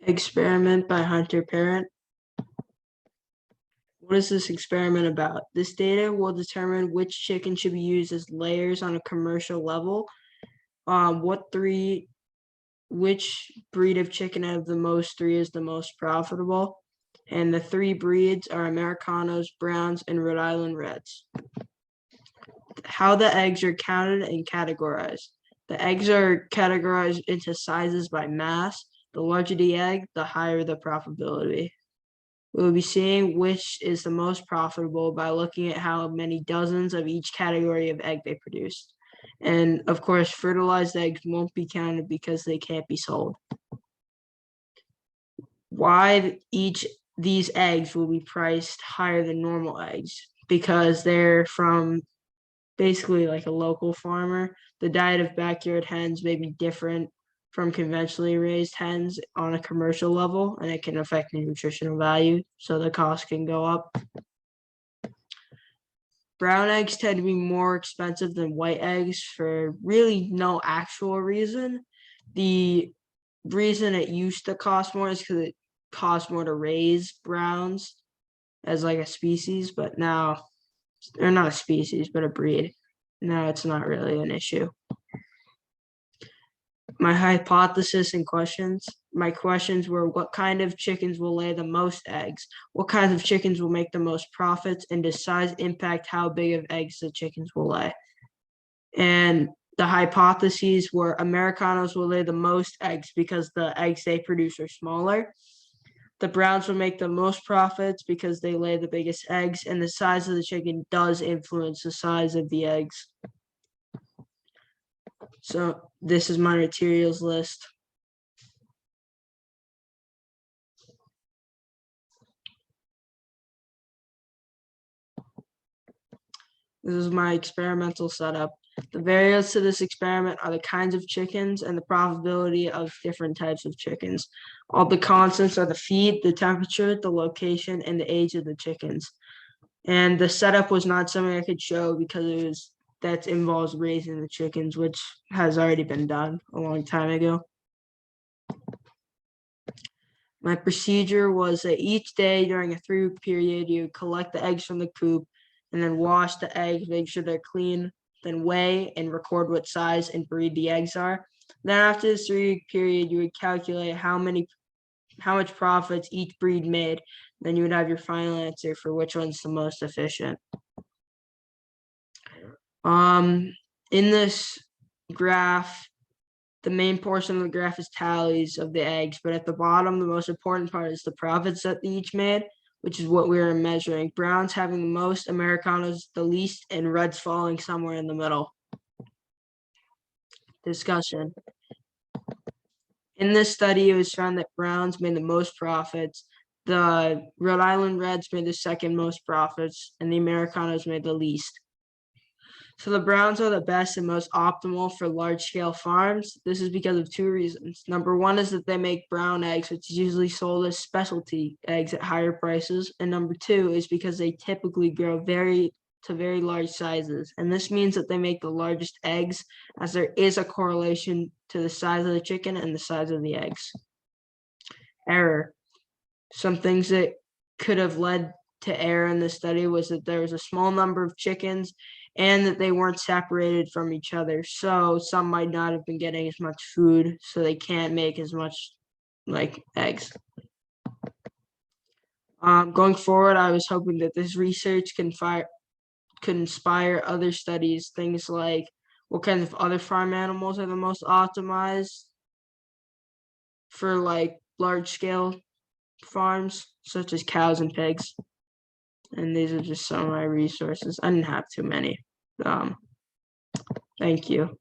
Experiment by Hunter Parent. What is this experiment about? This data will determine which chicken should be used as layers on a commercial level. Which breed of chicken out of the most three is the most profitable? And the three breeds are Americanos, Browns, and Rhode Island Reds. How the eggs are counted and categorized. The eggs are categorized into sizes by mass. The larger the egg, the higher the profitability. We'll be seeing which is the most profitable by looking at how many dozens of each category of egg they produced. And of course, fertilized eggs won't be counted because they can't be sold. Why these eggs will be priced higher than normal eggs? Because they're from basically like a local farmer. The diet of backyard hens may be different from conventionally raised hens on a commercial level, and it can affect the nutritional value, so the cost can go up. Brown eggs tend to be more expensive than white eggs for really no actual reason. The reason it used to cost more is because it costs more to raise browns as like a species, but now, or not a species, but a breed. Now it's not really an issue. My hypothesis and questions. My questions were, what kind of chickens will lay the most eggs? What kinds of chickens will make the most profits? And does size impact how big of eggs the chickens will lay? And the hypotheses were Americanos will lay the most eggs because the eggs they produce are smaller. The Browns will make the most profits because they lay the biggest eggs, and the size of the chicken does influence the size of the eggs. So this is my materials list. This is my experimental setup. The variables to this experiment are the kinds of chickens and the profitability of different types of chickens. All the constants are the feed, the temperature, the location, and the age of the chickens. And the setup was not something I could show because that involves raising the chickens, which has already been done a long time ago. My procedure was that each day during a 3-week period, you collect the eggs from the coop and then wash the eggs, make sure they're clean, then weigh and record what size and breed the eggs are. Then after this 3-week period, you would calculate how much profits each breed made. Then you would have your final answer for which one's the most efficient. In this graph, the main portion of the graph is tallies of the eggs, but at the bottom, the most important part is the profits that they each made, which is what we are measuring. Browns having the most, Americanos the least, and Reds falling somewhere in the middle. Discussion. In this study, it was found that Browns made the most profits. The Rhode Island Reds made the second most profits, and the Americanos made the least. So the Browns are the best and most optimal for large-scale farms. This is because of 2 reasons. Number one is that they make brown eggs, which is usually sold as specialty eggs at higher prices. And number 2 is because they typically grow to very large sizes. And this means that they make the largest eggs, as there is a correlation to the size of the chicken and the size of the eggs. Error. Some things that could have led to error in this study was that there was a small number of chickens and that they weren't separated from each other. So some might not have been getting as much food, so they can't make as much like eggs. Going forward, I was hoping that this research could inspire other studies, things like what kinds of other farm animals are the most optimized for like large scale farms, such as cows and pigs. And these are just some of my resources. I didn't have too many. Thank you.